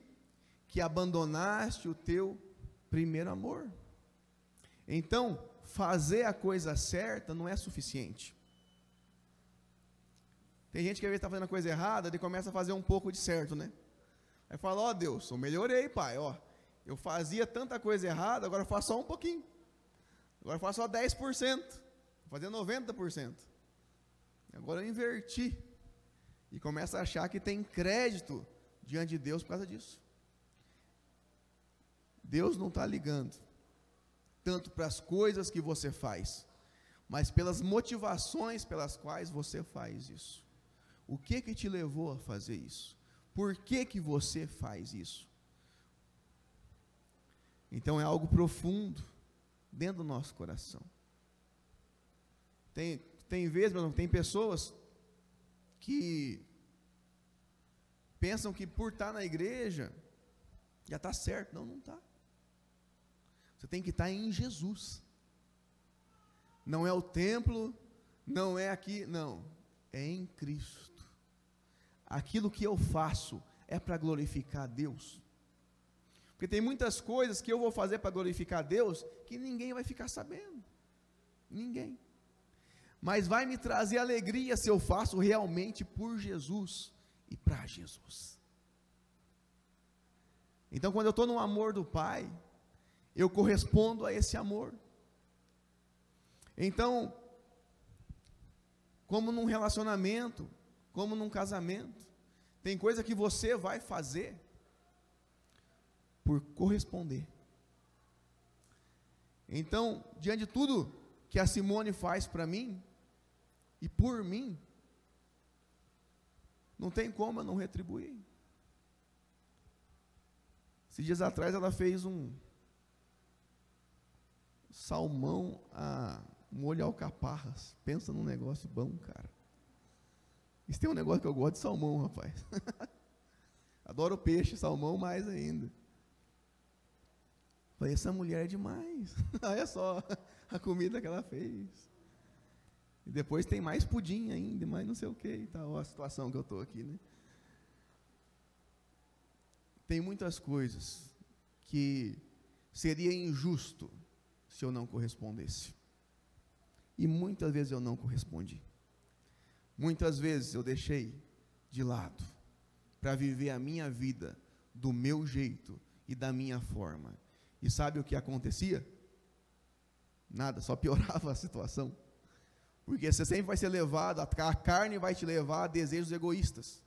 Speaker 1: que abandonaste o teu primeiro amor. Então, fazer a coisa certa não é suficiente. Tem gente que às vezes está fazendo a coisa errada, ele começa a fazer um pouco de certo, né? Aí fala: ó Deus, eu melhorei, Pai, ó. Eu fazia tanta coisa errada, agora eu faço só um pouquinho. Agora eu faço só 10%. Vou fazer 90%. Agora eu inverti. E começa a achar que tem crédito diante de Deus por causa disso. Deus não está ligando tanto para as coisas que você faz, mas pelas motivações pelas quais você faz isso. O que te levou a fazer isso? Por que você faz isso? Então é algo profundo dentro do nosso coração. Tem vezes, meu irmão, tem pessoas que pensam que por estar na igreja já está certo. Não está. Você tem que estar em Jesus. Não é o templo, não é aqui, não. É em Cristo. Aquilo que eu faço é para glorificar a Deus. Porque tem muitas coisas que eu vou fazer para glorificar a Deus que ninguém vai ficar sabendo. Ninguém. Mas vai me trazer alegria se eu faço realmente por Jesus e para Jesus. Então, quando eu estou no amor do Pai, eu correspondo a esse amor. Então, como num relacionamento, como num casamento, tem coisa que você vai fazer por corresponder. Então, diante de tudo que a Simone faz para mim e por mim, não tem como eu não retribuir. Esses dias atrás ela fez um salmão a molho alcaparras. Pensa num negócio bom, cara. Isso tem um negócio que eu gosto de salmão, rapaz. Adoro peixe, salmão mais ainda. Falei, essa mulher é demais. Olha só a comida que ela fez. E depois tem mais pudim ainda, mais não sei o que. Tá, ó, a situação que eu estou aqui, né? Tem muitas coisas que seria injusto se eu não correspondesse. E muitas vezes eu não correspondi. Muitas vezes eu deixei de lado para viver a minha vida do meu jeito e da minha forma. E sabe o que acontecia? Nada, só piorava a situação. Porque você sempre vai ser levado, a carne vai te levar a desejos egoístas.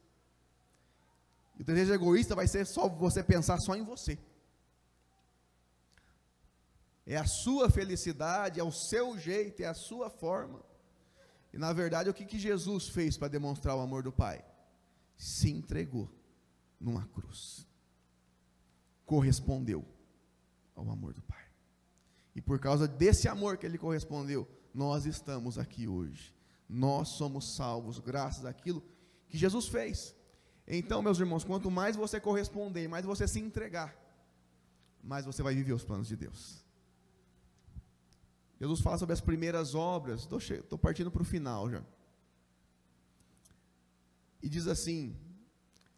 Speaker 1: E o desejo egoísta vai ser só você pensar só em você. É a sua felicidade, é o seu jeito, é a sua forma. E na verdade, o que Jesus fez para demonstrar o amor do Pai? Se entregou numa cruz. Correspondeu ao amor do Pai. E por causa desse amor que Ele correspondeu, nós estamos aqui hoje. Nós somos salvos graças àquilo que Jesus fez. Então, meus irmãos, quanto mais você corresponder, mais você se entregar, mais você vai viver os planos de Deus. Jesus fala sobre as primeiras obras, estou partindo para o final já. E diz assim: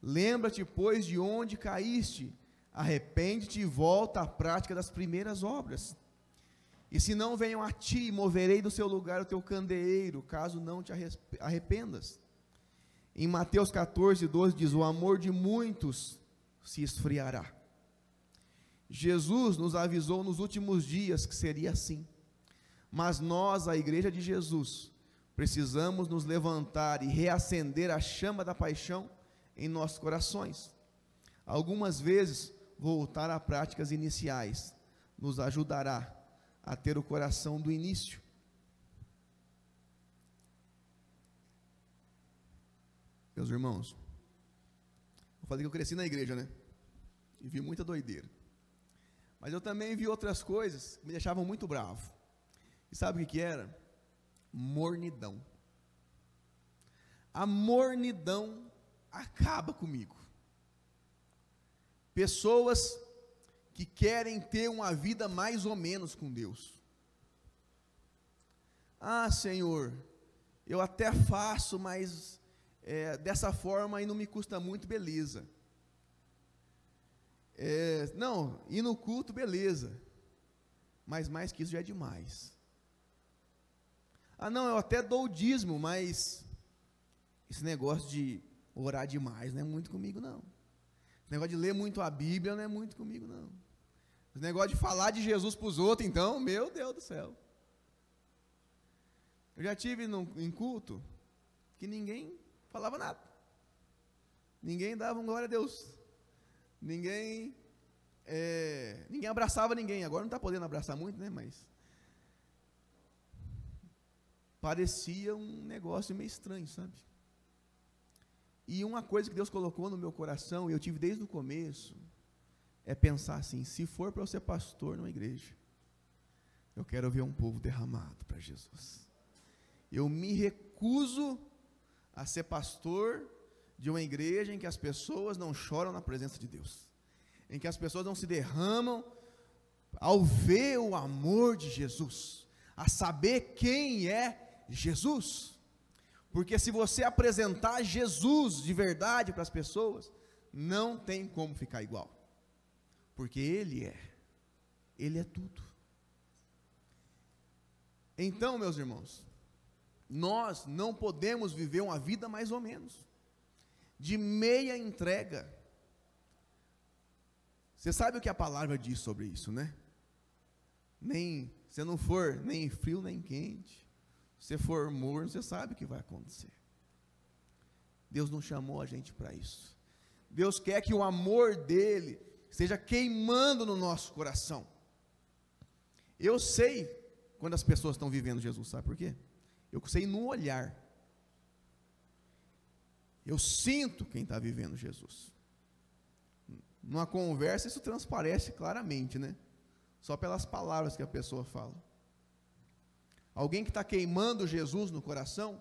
Speaker 1: lembra-te, pois, de onde caíste, arrepende-te e volta à prática das primeiras obras. E se não venham a ti, moverei do seu lugar o teu candeeiro, caso não te arrependas. Em Mateus 14, 12 diz: o amor de muitos se esfriará. Jesus nos avisou nos últimos dias que seria assim. Mas nós, a igreja de Jesus, precisamos nos levantar e reacender a chama da paixão em nossos corações. Algumas vezes, voltar a práticas iniciais nos ajudará a ter o coração do início. Meus irmãos, eu falei que eu cresci na igreja, né? E vi muita doideira. Mas eu também vi outras coisas que me deixavam muito bravo. E sabe o que era? Mornidão. A mornidão acaba comigo. Pessoas que querem ter uma vida mais ou menos com Deus. Ah, Senhor, eu até faço, mas dessa forma aí não me custa muito, beleza. Não, ir no culto, beleza. Mas mais que isso já é demais. Ah, não, eu até dou o dízimo, mas esse negócio de orar demais não é muito comigo, não. Esse negócio de ler muito a Bíblia não é muito comigo, não. Esse negócio de falar de Jesus para os outros, então, meu Deus do céu. Eu já tive em culto que ninguém falava nada. Ninguém dava um glória a Deus. Ninguém ninguém abraçava ninguém. Agora não está podendo abraçar muito, né? Mas parecia um negócio meio estranho, sabe? E uma coisa que Deus colocou no meu coração, e eu tive desde o começo, é pensar assim: se for para eu ser pastor numa igreja, eu quero ver um povo derramado para Jesus. Eu me recuso a ser pastor de uma igreja em que as pessoas não choram na presença de Deus, em que as pessoas não se derramam ao ver o amor de Jesus, a saber quem é Jesus. Porque se você apresentar Jesus de verdade para as pessoas, não tem como ficar igual, porque Ele é tudo. Então, meus irmãos, nós não podemos viver uma vida mais ou menos, de meia entrega. Você sabe o que a palavra diz sobre isso, né? Se não for nem frio nem quente, se for morno, você sabe o que vai acontecer. Deus não chamou a gente para isso. Deus quer que o amor dele esteja queimando no nosso coração. Eu sei quando as pessoas estão vivendo Jesus, sabe por quê? Eu sei no olhar. Eu sinto quem está vivendo Jesus. Numa conversa isso transparece claramente, né? Só pelas palavras que a pessoa fala. Alguém que está queimando Jesus no coração,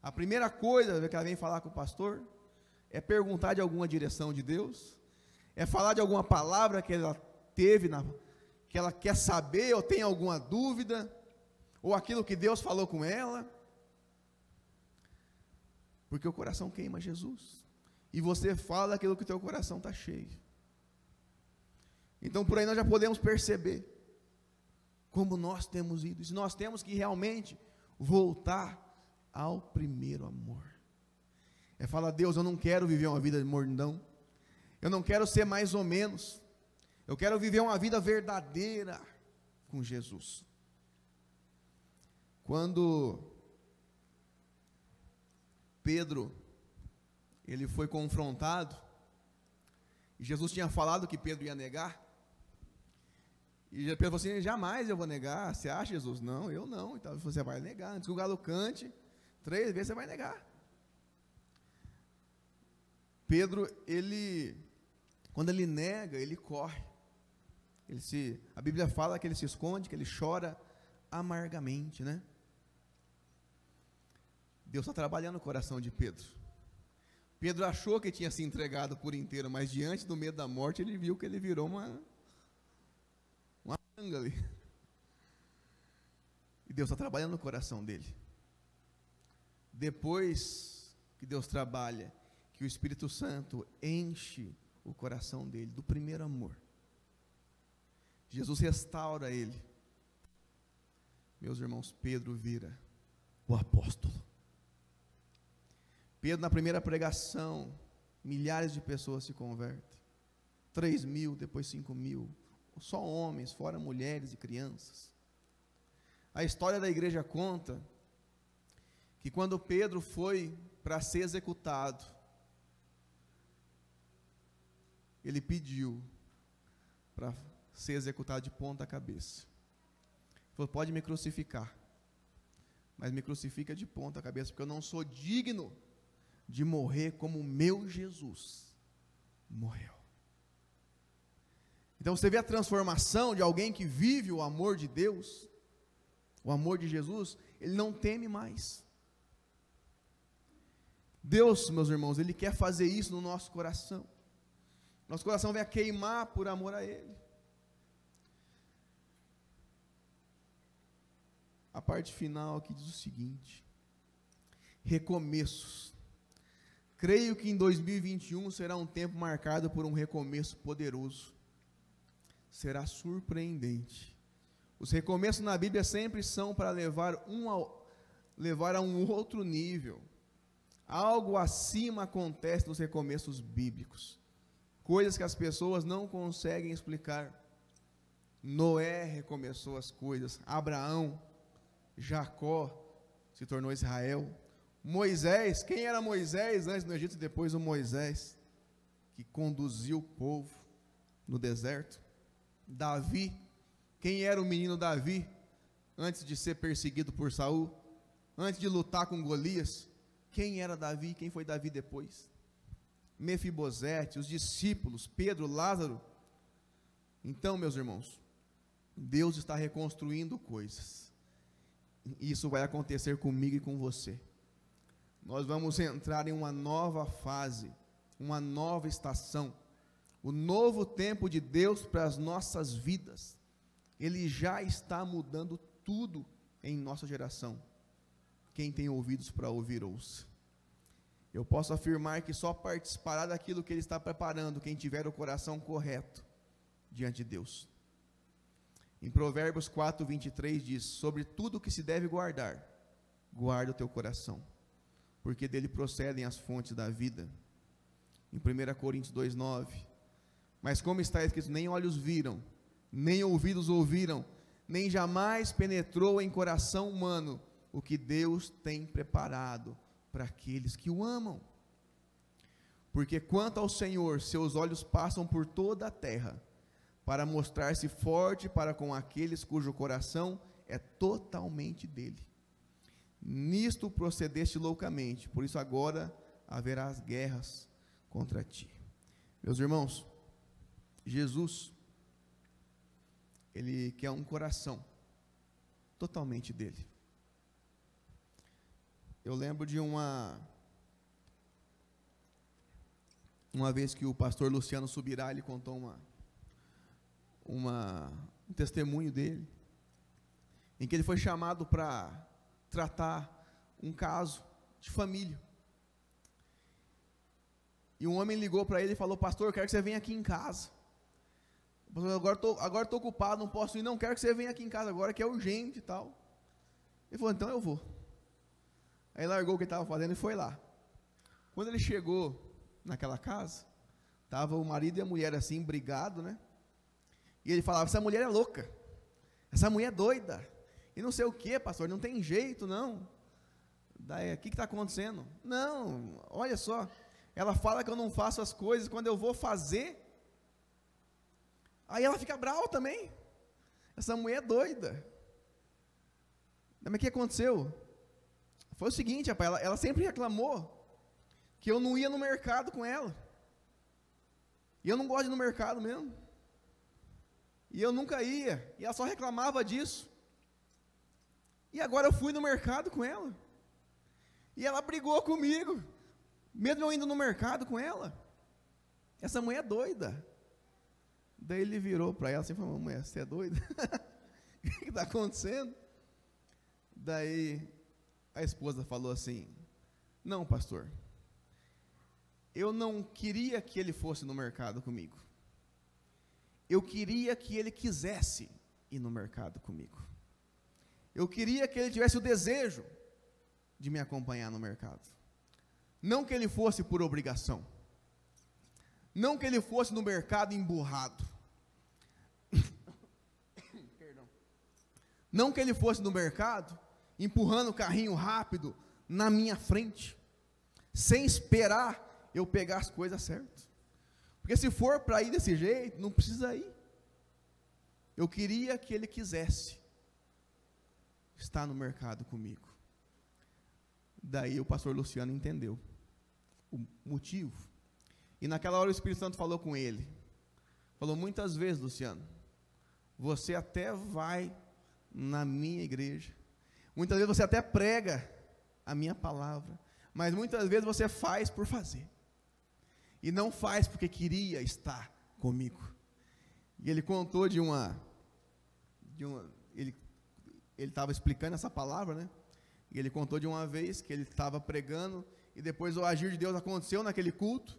Speaker 1: a primeira coisa que ela vem falar com o pastor é perguntar de alguma direção de Deus, é falar de alguma palavra que ela teve, que ela quer saber, ou tem alguma dúvida, ou aquilo que Deus falou com ela, porque o coração queima Jesus, e você fala aquilo que o teu coração está cheio. Então por aí nós já podemos perceber como nós temos ido. Se nós temos que realmente voltar ao primeiro amor. É falar: Deus, eu não quero viver uma vida de mornidão. Eu não quero ser mais ou menos. Eu quero viver uma vida verdadeira com Jesus. Quando Pedro, ele foi confrontado, e Jesus tinha falado que Pedro ia negar, e Pedro falou assim: jamais eu vou negar. Você acha, Jesus? Não, eu não. Então você vai negar, antes que o galo cante 3 vezes você vai negar. Pedro, quando ele nega, ele corre, a Bíblia fala que ele se esconde, que ele chora amargamente, né? Deus está trabalhando no coração de Pedro. Pedro achou que tinha se entregado por inteiro, mas diante do medo da morte, ele viu que ele virou uma tanga ali. E Deus está trabalhando no coração dele. Depois que Deus trabalha, que o Espírito Santo enche o coração dele do primeiro amor, Jesus restaura ele. Meus irmãos, Pedro vira o apóstolo. Pedro, na primeira pregação, milhares de pessoas se convertem. 3.000, depois 5.000. Só homens, fora mulheres e crianças. A história da igreja conta que quando Pedro foi para ser executado, ele pediu para ser executado de ponta cabeça. Ele falou: pode me crucificar, mas me crucifica de ponta cabeça, porque eu não sou digno de morrer como o meu Jesus morreu. Então você vê a transformação de alguém que vive o amor de Deus, o amor de Jesus. Ele não teme mais. Deus, meus irmãos, Ele quer fazer isso no nosso coração. Nosso coração vai a queimar por amor a Ele. A parte final aqui diz o seguinte: recomeços. Creio que em 2021 será um tempo marcado por um recomeço poderoso. Será surpreendente. Os recomeços na Bíblia sempre são para levar a um outro nível. Algo acima acontece nos recomeços bíblicos. Coisas que as pessoas não conseguem explicar. Noé recomeçou as coisas. Abraão, Jacó se tornou Israel. Moisés, quem era Moisés antes no Egito e depois o Moisés que conduziu o povo. no deserto. Davi, quem era o menino Davi antes de ser perseguido por Saul, antes de lutar com Golias? Quem era Davi? Quem foi Davi depois? Mefibosete, os discípulos, Pedro, Lázaro. Então, meus irmãos, Deus está reconstruindo coisas. Isso vai acontecer comigo e com você. Nós vamos entrar em uma nova fase, uma nova estação, o novo tempo de Deus para as nossas vidas. Ele já está mudando tudo em nossa geração. Quem tem ouvidos para ouvir, ouça. Eu posso afirmar que só participará daquilo que Ele está preparando quem tiver o coração correto diante de Deus. Em Provérbios 4, 23 diz: sobre tudo que se deve guardar, guarda o teu coração, porque dele procedem as fontes da vida. Em 1 Coríntios 2, 9: mas como está escrito, nem olhos viram, nem ouvidos ouviram, nem jamais penetrou em coração humano o que Deus tem preparado para aqueles que o amam. Porque quanto ao Senhor, seus olhos passam por toda a terra, para mostrar-se forte para com aqueles cujo coração é totalmente dele. Nisto procedeste loucamente, por isso agora haverá guerras contra ti. Meus irmãos, Jesus, Ele quer um coração totalmente dele. Eu lembro de uma vez que o pastor Luciano Subirá, ele contou um testemunho dele, em que ele foi chamado para tratar um caso de família. E um homem ligou para ele e falou: pastor, eu quero que você venha aqui em casa. Agora estou ocupado, não posso ir. Não, quero que você venha aqui em casa agora, que é urgente e tal. Ele falou: então eu vou. Aí largou o que ele estava fazendo e foi lá. Quando ele chegou naquela casa, estava o marido e a mulher assim, brigados, né? E ele falava: essa mulher é louca, essa mulher é doida, e não sei o que, pastor, não tem jeito não. Daí, o que está acontecendo? Não, olha só, ela fala que eu não faço as coisas, quando eu vou fazer, aí ela fica brava também. Essa mulher é doida. Mas o que aconteceu? Foi o seguinte, rapaz, ela sempre reclamou que eu não ia no mercado com ela. E eu não gosto de ir no mercado mesmo. E eu nunca ia. E ela só reclamava disso. E agora eu fui no mercado com ela. E ela brigou comigo, mesmo eu indo no mercado com ela. Essa mulher é doida. Daí ele virou para ela assim e falou: mulher, você é doida? O que está acontecendo? Daí a esposa falou assim: não, pastor, eu não queria que ele fosse no mercado comigo. Eu queria que ele quisesse ir no mercado comigo. Eu queria que ele tivesse o desejo de me acompanhar no mercado. Não que ele fosse por obrigação. Não que ele fosse no mercado emburrado. Perdão. Não que ele fosse no mercado empurrando o carrinho rápido na minha frente, sem esperar eu pegar as coisas certas. Porque se for para ir desse jeito, não precisa ir. Eu queria que ele quisesse estar no mercado comigo. Daí o pastor Luciano entendeu o motivo. E naquela hora o Espírito Santo falou com ele. Falou: muitas vezes, Luciano, você até vai na minha igreja. Muitas vezes você até prega a minha palavra. Mas muitas vezes você faz por fazer. E não faz porque queria estar comigo. E ele contou ele estava explicando essa palavra, né? E ele contou de uma vez que ele estava pregando, e depois o agir de Deus aconteceu naquele culto.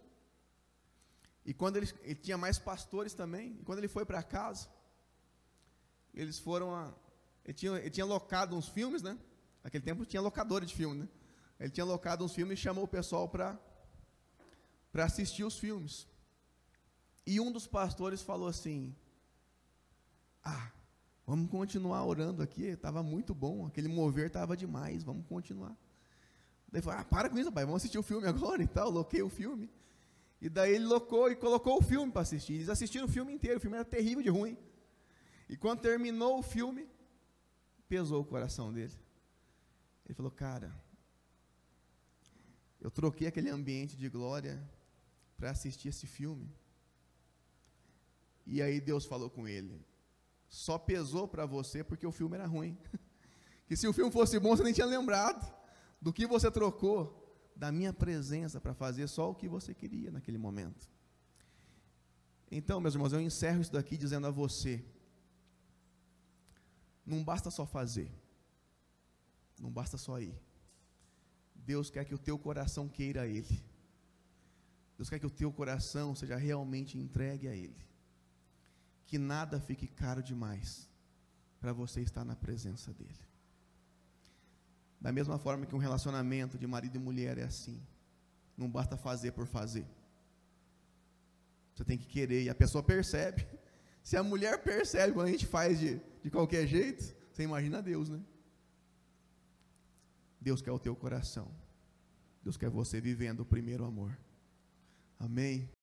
Speaker 1: E quando ele tinha mais pastores também, e quando ele foi para casa, eles foram ele tinha locado uns filmes, né? Naquele tempo tinha locadora de filme, né? Ele tinha locado uns filmes e chamou o pessoal para assistir os filmes. E um dos pastores falou assim: vamos continuar orando aqui, estava muito bom, aquele mover estava demais, vamos continuar. Daí falou: para com isso, pai, vamos assistir o filme agora e tal. Loquei o filme. E daí ele colocou o filme para assistir. Eles assistiram o filme inteiro, o filme era terrível de ruim. E quando terminou o filme, pesou o coração dele. Ele falou, cara, eu troquei aquele ambiente de glória para assistir esse filme. E aí Deus falou com ele, só pesou para você porque o filme era ruim. Que se o filme fosse bom, você nem tinha lembrado do que você trocou da minha presença para fazer só o que você queria naquele momento. Então, meus irmãos, eu encerro isso daqui dizendo a você, não basta só fazer, não basta só ir. Deus quer que o teu coração queira a Ele. Deus quer que o teu coração seja realmente entregue a Ele. Que nada fique caro demais para você estar na presença dEle. Da mesma forma que um relacionamento de marido e mulher é assim. Não basta fazer por fazer. Você tem que querer, e a pessoa percebe. Se a mulher percebe quando a gente faz de qualquer jeito, você imagina Deus, né? Deus quer o teu coração. Deus quer você vivendo o primeiro amor. Amém?